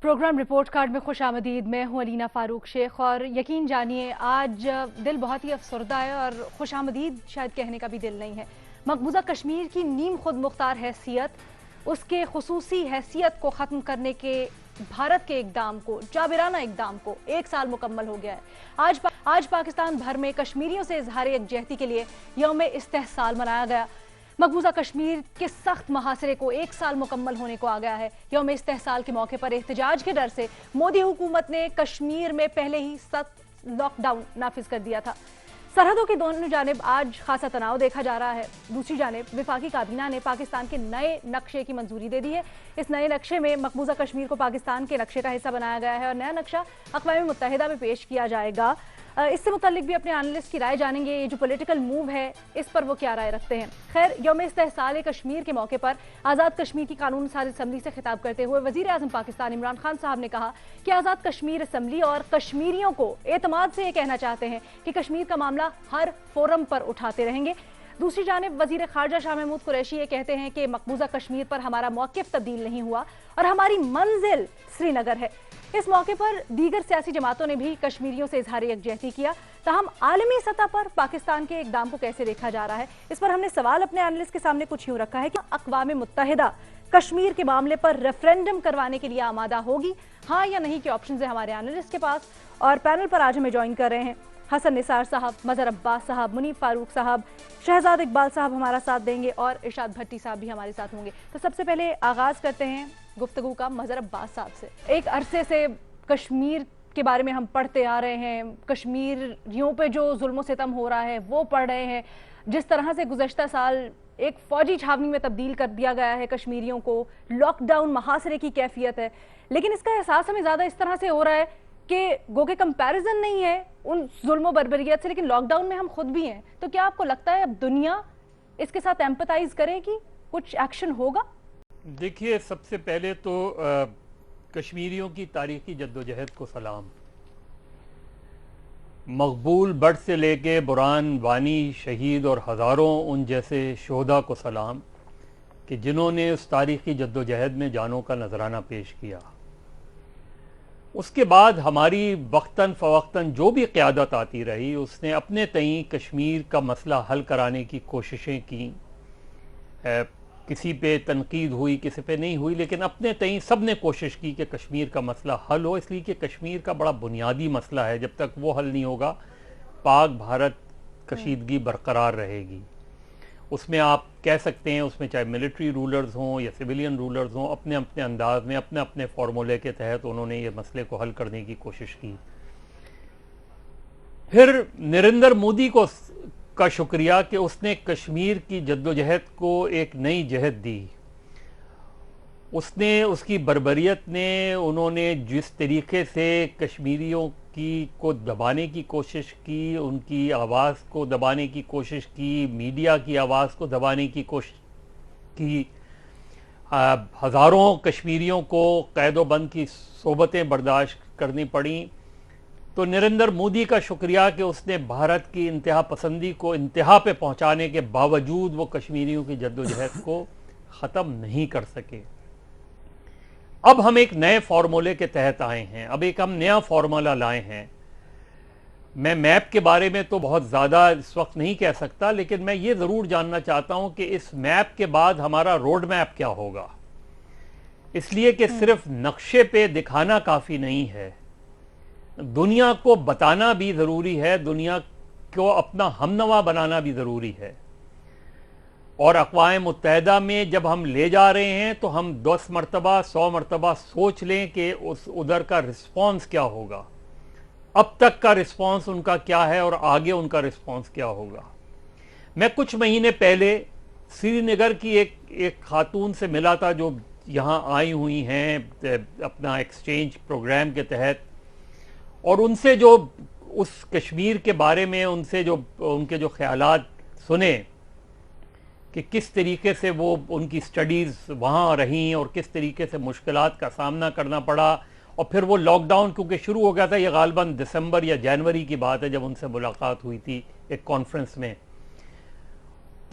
Programme report card में खुश आमदीद। मैं हूं अलीना फारूक शेख और यकीन जानिए आज दिल बहुत ही अफसरदा है और खुश आमदीद शायद कहने का भी दिल नहीं है। मकबूजा कश्मीर की नीम खुद मुख्तार हैसियत, उसके खुसूसी हैसियत को ख़त्म करने के भारत के इक़दाम को, जाबिराना इक़दाम को 1 साल मुकम्मल हो गया है। आज पाकिस्तान भर में कश्मीरियों से इजहार यकजहती के लिए यौम इस्तेहसाल मनाया गया। मकबूजा कश्मीर के सख्त मुहासरे को 1 साल मुकम्मल होने को आ गया है। यौम इस्तेहसाल के मौके पर एहतजाज के डर से मोदी हुकूमत ने कश्मीर में पहले ही सख्त लॉकडाउन नाफिज कर दिया था। सरहदों की दोनों जानिब आज खासा तनाव देखा जा रहा है। दूसरी जानिब विफाकी काबीना ने पाकिस्तान के नए नक्शे की मंजूरी दे दी है। इस नए नक्शे में मकबूजा कश्मीर को पाकिस्तान के नक्शे का हिस्सा बनाया गया है और नया नक्शा अक़वाम मुत्तहिदा में पेश किया जाएगा। इससे मुताल्लिक भी अपने एनालिस्ट की राय जानेंगे। ये जो पॉलिटिकल मूव है इस पर वो क्या राय रखते हैं। खैर, यौम इस्तेहसाल कश्मीर के मौके पर आज़ाद कश्मीर की कानून साज असम्बली से खिताब करते हुए वज़ीर आज़म पाकिस्तान इमरान खान साहब ने कहा कि आज़ाद कश्मीर असम्बली और कश्मीरियों को एतमाद से ये कहना चाहते हैं कि कश्मीर का मामला हर फोरम पर उठाते रहेंगे। दूसरी जानिब वज़ीर ख़ारजा शाह महमूद कुरैशी ये कहते हैं कि मकबूजा कश्मीर पर हमारा मौक़िफ़ तब्दील नहीं हुआ और हमारी मंजिल श्रीनगर है। इस मौके पर दीगर सियासी जमातों ने भी कश्मीरियों से इजहार यकजहती किया। ताहम आलमी सतह पर पाकिस्तान के इक़दाम को कैसे देखा जा रहा है, इस पर हमने सवाल अपने एनालिस्ट के सामने कुछ यूं रखा है कि अक़वाम मुत्तहिदा कश्मीर के मामले पर रेफरेंडम करवाने के लिए आमादा होगी, हाँ या नहीं के ऑप्शन है हमारे एनालिस्ट के पास। और पैनल पर आज हमें ज्वाइन कर रहे हैं हसन निसार साहब, मजहर अब्बास साहब, मुनीफ फारूक साहब, शहजाद इकबाल साहब हमारा साथ देंगे और इरशाद भट्टी साहब भी हमारे साथ होंगे। तो सबसे पहले आगाज करते हैं गुफ्तगू का मजहर अब्बास साहब से। एक अरसे से कश्मीर के बारे में हम पढ़ते आ रहे हैं, कश्मीरियों पे जो जुल्म सितम हो रहा है वो पढ़ रहे हैं। जिस तरह से गुज़श्ता साल एक फौजी छावनी में तब्दील कर दिया गया है कश्मीरियों को, लॉकडाउन महासरे की कैफियत है, लेकिन इसका एहसास हमें ज़्यादा इस तरह से हो रहा है कि गो के कंपैरिजन नहीं है उन जुल्म बर्बरियत से, लेकिन लॉकडाउन में हम खुद भी हैं। तो क्या आपको लगता है अब दुनिया इसके साथ एम्पैथाइज करेगी, कुछ एक्शन होगा? देखिए, सबसे पहले तो कश्मीरियों की तारीखी जद्दोजहद को सलाम। मकबूल बट से लेके बुरहान वानी शहीद और हज़ारों उन जैसे शोहदा को सलाम कि जिन्होंने उस तारीखी जद्दोजहद में जानों का नजराना पेश किया। उसके बाद हमारी वक्तन फ़वक्तन जो भी क़यादत आती रही उसने अपने तईं कश्मीर का मसला हल कराने की कोशिशें की। किसी पे तनकीद हुई, किसी पे नहीं हुई, लेकिन अपने तईं सब ने कोशिश की कि कश्मीर का मसला हल हो, इसलिए कि कश्मीर का बड़ा बुनियादी मसला है। जब तक वो हल नहीं होगा पाक भारत कशीदगी बरकरार रहेगी। उसमें आप कह सकते हैं, उसमें चाहे मिलिट्री रूलर्स हों या सिविलियन रूलर्स हों, अपने अपने अंदाज में अपने अपने फार्मूले के तहत उन्होंने ये मसले को हल करने की कोशिश की। फिर नरेंद्र मोदी का शुक्रिया कि उसने कश्मीर की जद्दोजहद को एक नई जहद दी। उसने, उसकी बर्बरियत ने, उन्होंने जिस तरीके से कश्मीरियों को दबाने की कोशिश की, उनकी आवाज़ को दबाने की कोशिश की, मीडिया की आवाज़ को दबाने की कोशिश की, हज़ारों कश्मीरियों को कैदोबंद की सोबतें बर्दाश्त करनी पड़ी। तो नरेंद्र मोदी का शुक्रिया कि उसने भारत की इंतहा पसंदी को इंतहा पे पहुंचाने के बावजूद वो कश्मीरियों की जद्दोजहद को ख़त्म नहीं कर सके। अब हम एक नए फार्मूले के तहत आए हैं, अब एक हम नया फार्मूला लाए हैं। मैं मैप के बारे में तो बहुत ज़्यादा इस वक्त नहीं कह सकता, लेकिन मैं ये ज़रूर जानना चाहता हूं कि इस मैप के बाद हमारा रोड मैप क्या होगा। इसलिए कि सिर्फ नक्शे पे दिखाना काफ़ी नहीं है, दुनिया को बताना भी ज़रूरी है, दुनिया को अपना हमनवा बनाना भी ज़रूरी है। और अक़वाम मुत्तहिदा में जब हम ले जा रहे हैं तो हम 10 मरतबा 100 मरतबा सोच लें कि उस उधर का रिस्पॉन्स क्या होगा, अब तक का रिस्पॉन्स उनका क्या है और आगे उनका रिस्पॉन्स क्या होगा। मैं कुछ महीने पहले श्रीनगर की एक खातून से मिला था जो यहाँ आई हुई हैं अपना एक्सचेंज प्रोग्राम के तहत, और उनसे जो उस कश्मीर के बारे में उनसे जो उनके जो ख्यालात सुने कि किस तरीके से वो उनकी स्टडीज़ वहाँ रहीं और किस तरीके से मुश्किलात का सामना करना पड़ा। और फिर वो लॉकडाउन क्योंकि शुरू हो गया था, ये गालिबन दिसंबर या जनवरी की बात है जब उनसे मुलाकात हुई थी एक कॉन्फ्रेंस में।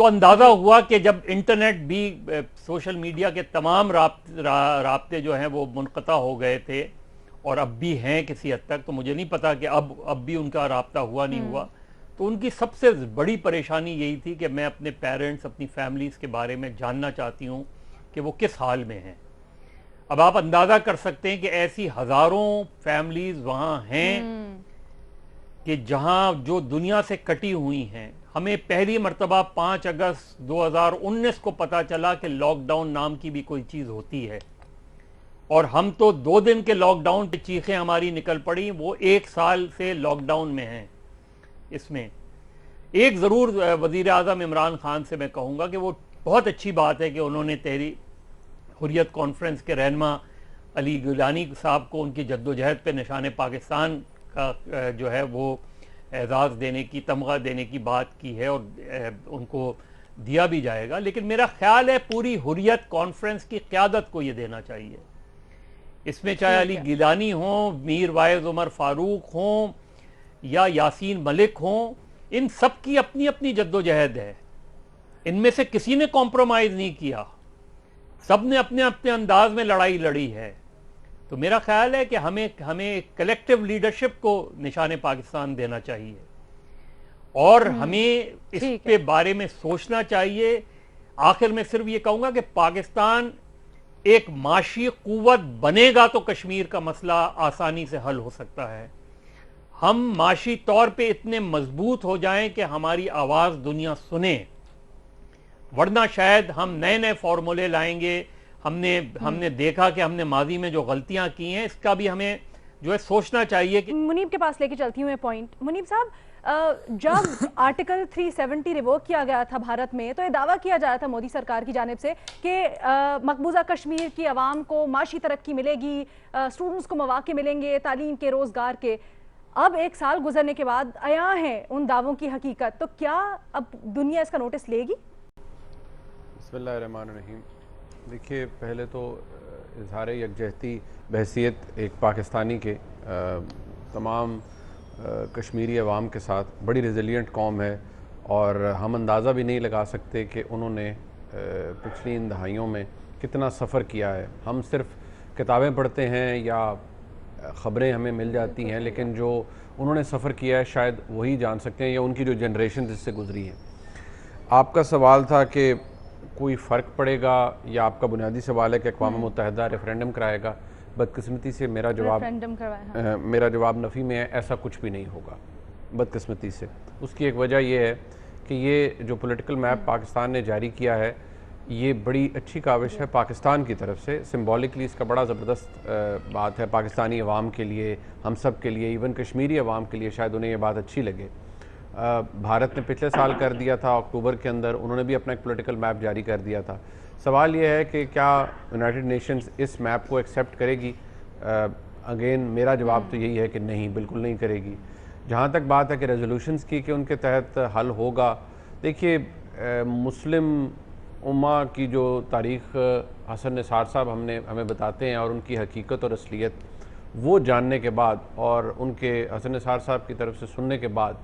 तो अंदाजा हुआ कि जब इंटरनेट भी, सोशल मीडिया के तमाम राब्ते जो हैं वो मुनक़ता हो गए थे और अब भी हैं किसी हद तक, तो मुझे नहीं पता कि अब भी उनका राब्ता हुआ नहीं हुआ। तो उनकी सबसे बड़ी परेशानी यही थी कि मैं अपने पेरेंट्स, अपनी फैमिलीज के बारे में जानना चाहती हूँ कि वो किस हाल में हैं। अब आप अंदाजा कर सकते हैं कि ऐसी हजारों फैमिलीज वहां हैं कि जहां जो दुनिया से कटी हुई हैं। हमें पहली मर्तबा 5 अगस्त 2019 को पता चला कि लॉकडाउन नाम की भी कोई चीज होती है, और हम तो 2 दिन के लॉकडाउन की चीखें हमारी निकल पड़ी, वो 1 साल से लॉकडाउन में हैं। इसमें एक जरूर वजीर आजम इमरान खान से मैं कहूंगा कि वो बहुत अच्छी बात है कि उन्होंने तहरीक हुर्रियत कॉन्फ्रेंस के रहनुमा अली गिलानी साहब को उनकी जद्दोजहद पे निशान पाकिस्तान का जो है वो एजाज़ देने की, तमगा देने की बात की है और उनको दिया भी जाएगा। लेकिन मेरा ख्याल है पूरी हुर्रियत कॉन्फ्रेंस की क़यादत को ये देना चाहिए। इसमें चाहे अली गिलानी हों, मीर वाइज उमर फारूक हों या यासीन मलिक हों, इन सब की अपनी अपनी जद्दोजहद है। इनमें से किसी ने कॉम्प्रोमाइज़ नहीं किया, सब ने अपने अपने अंदाज में लड़ाई लड़ी है। तो मेरा ख्याल है कि हमें कलेक्टिव लीडरशिप को निशाने पाकिस्तान देना चाहिए और हमें इस पे बारे में सोचना चाहिए। आखिर में सिर्फ ये कहूंगा कि पाकिस्तान एक माशी कुव्वत बनेगा तो कश्मीर का मसला आसानी से हल हो सकता है। हम माशी तौर पे इतने मजबूत हो जाएं कि हमारी आवाज दुनिया सुने, वरना शायद हम नए नए फॉर्मूले लाएंगे। हमने देखा कि हमने माजी में जो गलतियां की हैं, इसका भी हमें जो है सोचना चाहिए। कि मुनीब के पास लेके चलती हूँ मैं पॉइंट। मुनीब साहब, जब आर्टिकल 370 रिवोक किया गया था भारत में, तो ये दावा किया जा रहा था मोदी सरकार की जानिब से कि मकबूजा कश्मीर की आवाम को माशी तरक्की मिलेगी, स्टूडेंट्स को मौके मिलेंगे तालीम के, रोजगार के। अब 1 साल गुजरने के बाद आया है उन दावों की हकीकत, तो क्या अब दुनिया इसका नोटिस लेगी? बिस्मिल्लाहिर्रहमानिर्रहीम। देखिए, पहले तो इजहार यकजहती बहसीत एक पाकिस्तानी के तमाम कश्मीरी अवाम के साथ बड़ी रेजिलियंट कौम है, और हम अंदाज़ा भी नहीं लगा सकते कि उन्होंने पिछली इन दहाइयों में कितना सफ़र किया है। हम सिर्फ़ किताबें पढ़ते हैं या ख़बरें हमें मिल जाती हैं, लेकिन जो उन्होंने सफ़र किया है शायद वही जान सकते हैं, या उनकी जो जनरेशन जिससे गुजरी है। आपका सवाल था कि कोई फ़र्क पड़ेगा, या आपका बुनियादी सवाल है कि अक़वाम मुत्तहिदा रेफरेंडम कराएगा। बदकिस्मती से मेरा जवाब नफ़ी में है, ऐसा कुछ भी नहीं होगा बदकिस्मती से। उसकी एक वजह यह है कि ये जो पॉलिटिकल मैप पाकिस्तान ने जारी किया है, ये बड़ी अच्छी काविश है पाकिस्तान की तरफ से। सिम्बॉलिकली इसका बड़ा ज़बरदस्त बात है पाकिस्तानी अवाम के लिए, हम सब के लिए, इवन कश्मीरी अवाम के लिए शायद उन्हें ये बात अच्छी लगे। भारत ने पिछले साल कर दिया था, अक्टूबर के अंदर उन्होंने भी अपना एक पॉलिटिकल मैप जारी कर दिया था। सवाल ये है कि क्या यूनाइटेड नेशंस इस मैप को एक्सेप्ट करेगी? अगेन मेरा जवाब तो यही है कि नहीं, बिल्कुल नहीं करेगी। जहाँ तक बात है कि रेजोल्यूशंस की कि उनके तहत हल होगा, देखिए मुस्लिम उम्मा की जो तारीख़ हसन निसार साहब हमें बताते हैं और उनकी हकीकत और असलियत वो जानने के बाद और उनके हसन निसार साहब की तरफ से सुनने के बाद,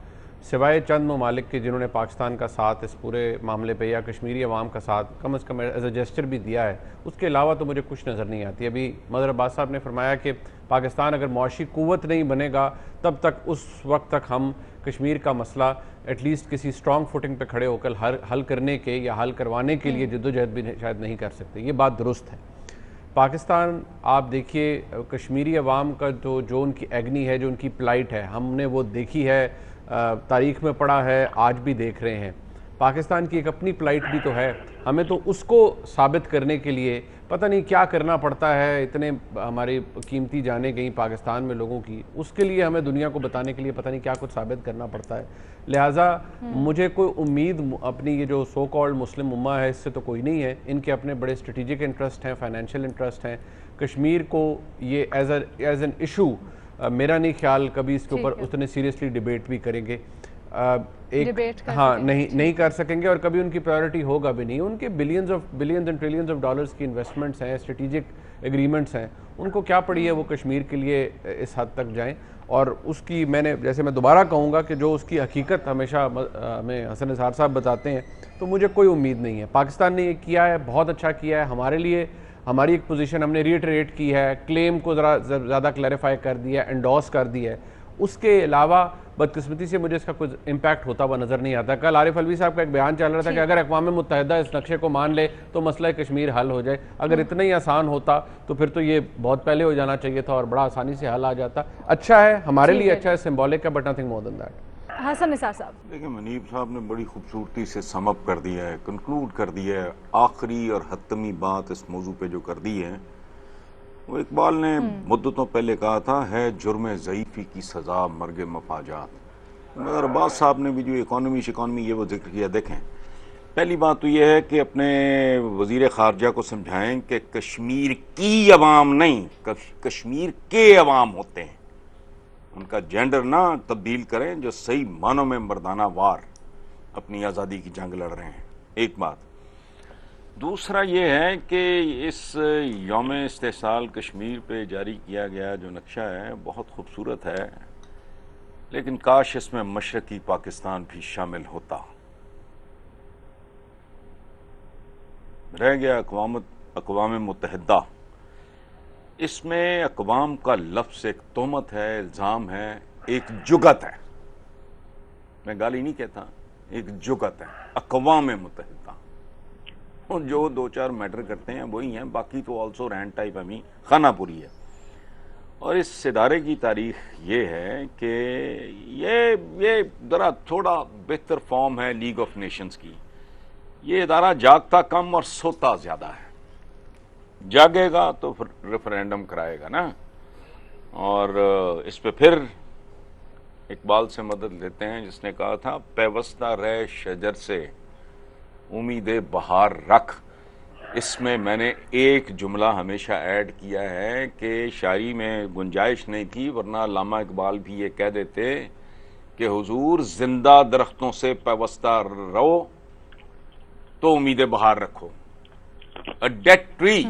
सिवाय चंद ममालिक के जिन्होंने पाकिस्तान का साथ इस पूरे मामले पे या कश्मीरी अवाम का साथ कम से कम एज अ जेस्चर भी दिया है, उसके अलावा तो मुझे कुछ नज़र नहीं आती। अभी मदर अब्बास साहब ने फरमाया कि पाकिस्तान अगर मुआशी कुव्वत नहीं बनेगा तब तक, उस वक्त तक हम कश्मीर का मसला एटलीस्ट किसी स्ट्रॉन्ग फुटिंग पे खड़े होकर हल करने के या हल करवाने के लिए जद्दोजहद भी शायद नहीं कर सकते। ये बात दुरुस्त है। पाकिस्तान, आप देखिए कश्मीरी अवाम का जो उनकी एग्नी है, जो उनकी प्लाइट है, हमने वो देखी है, तारीख़ में पढ़ा है, आज भी देख रहे हैं। पाकिस्तान की एक अपनी प्लाइट भी तो है, हमें तो उसको साबित करने के लिए पता नहीं क्या करना पड़ता है। इतने हमारी कीमती जाने गई पाकिस्तान में लोगों की, उसके लिए हमें दुनिया को बताने के लिए पता नहीं क्या कुछ साबित करना पड़ता है। लिहाजा मुझे कोई उम्मीद अपनी ये जो सो कॉल्ड मुस्लिम उम्मा है इससे तो कोई नहीं है। इनके अपने बड़े स्ट्रेटिजिक इंटरेस्ट हैं, फाइनेंशियल इंटरेस्ट हैं। कश्मीर को ये एज एन इशू मेरा नहीं ख्याल कभी इसके ऊपर उतने सीरियसली डिबेट भी करेंगे। Debate कर हाँ सकेंगे। नहीं कर सकेंगे और कभी उनकी प्रायोरिटी होगा भी नहीं। उनके billions and trillions of dollars की इन्वेस्टमेंट्स हैं, स्ट्रेटेजिक एग्रीमेंट्स हैं, उनको क्या पड़ी है वो कश्मीर के लिए इस हद तक जाएं। और उसकी मैं दोबारा कहूँगा कि जो उसकी हकीकत हमेशा हमें हसन निसार साहब बताते हैं, तो मुझे कोई उम्मीद नहीं है। पाकिस्तान ने ये किया है, बहुत अच्छा किया है हमारे लिए। हमारी एक पोजीशन हमने रीइटरेट की है, क्लेम को ज़्यादा क्लैरिफाई कर दिया, एंडोर्स कर दिया है। उसके अलावा बदकिस्मती से मुझे इसका कुछ इम्पैक्ट होता हुआ नज़र नहीं आता। कल आरिफ अलवी साहब का एक बयान चल रहा था कि अगर अक़वाम मुत्तहिदा इस नक्शे को मान ले तो मसला कश्मीर हल हो जाए। अगर इतना ही आसान होता तो फिर तो ये बहुत पहले हो जाना चाहिए था और बड़ा आसानी से हल आ जाता। अच्छा है, हमारे लिए अच्छा है, सिंबॉलिक है, but nothing more than that. Hasan Nisar साहब। देखिए, मुनीब साहब ने बड़ी खूबसूरती से समअप कर दिया है, कंक्लूड कर दिया है। आखिरी और हतमी बात इस मौजू पे जो कर दी है, वो इकबाल ने मुद्दतों पहले कहा था, है जुर्म ज़ईफ़ी की सज़ा मर्ग मफाजात। मगर अब्बास साहब ने भी जो इकॉनमी ये वो जिक्र किया। देखें, पहली बात तो ये है कि अपने वज़ीर ख़ारजा को समझाएं कि कश्मीर की अवाम नहीं, कश्मीर के अवाम होते हैं। उनका जेंडर ना तब्दील करें, जो सही मानों में मर्दाना वार अपनी आज़ादी की जंग लड़ रहे हैं। एक बात। दूसरा ये है कि इस यौम इस्तेसाल कश्मीर पे जारी किया गया जो नक्शा है बहुत खूबसूरत है, लेकिन काश इसमें मशरकी पाकिस्तान भी शामिल होता। रह गया अक़वाम मुत्तहिदा। इसमें अक़वाम का लफ्ज़ एक तोहमत है, इल्ज़ाम है, एक जुगत है। मैं गाली नहीं कहता, एक जुगत है अक़वाम मुत्तहिदा। और जो दो चार मैटर करते हैं वही हैं, बाकी तो ऑल्सो रैंड टाइप हमी खानापुरी है। और इस इदारे की तारीख ये है कि ये ज़रा थोड़ा बेहतर फॉर्म है लीग ऑफ नेशंस की। ये इदारा जागता कम और सोता ज़्यादा है। जागेगा तो फिर रेफरेंडम कराएगा ना, और इस पे फिर इकबाल से मदद लेते हैं जिसने कहा था, पैवस्ता रह शजर से उम्मीदे बहार रख। इसमें मैंने एक जुमला हमेशा ऐड किया है कि शायरी में गुंजाइश नहीं थी, वरना अल्लामा इकबाल भी ये कह देते कि हुजूर जिंदा दरख्तों से पैवस्ता रहो तो उम्मीदे बहार रखो। अ डेड ट्री,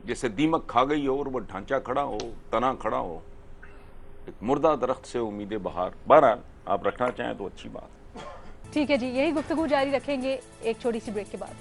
जैसे दीमक खा गई हो और वो ढांचा खड़ा हो, तना खड़ा हो, एक मुर्दा दरख्त से उम्मीदे बहार। बहरहाल आप रखना चाहें तो अच्छी बात। ठीक है जी, यही गुफ्तगू जारी रखेंगे एक छोटी सी ब्रेक के बाद।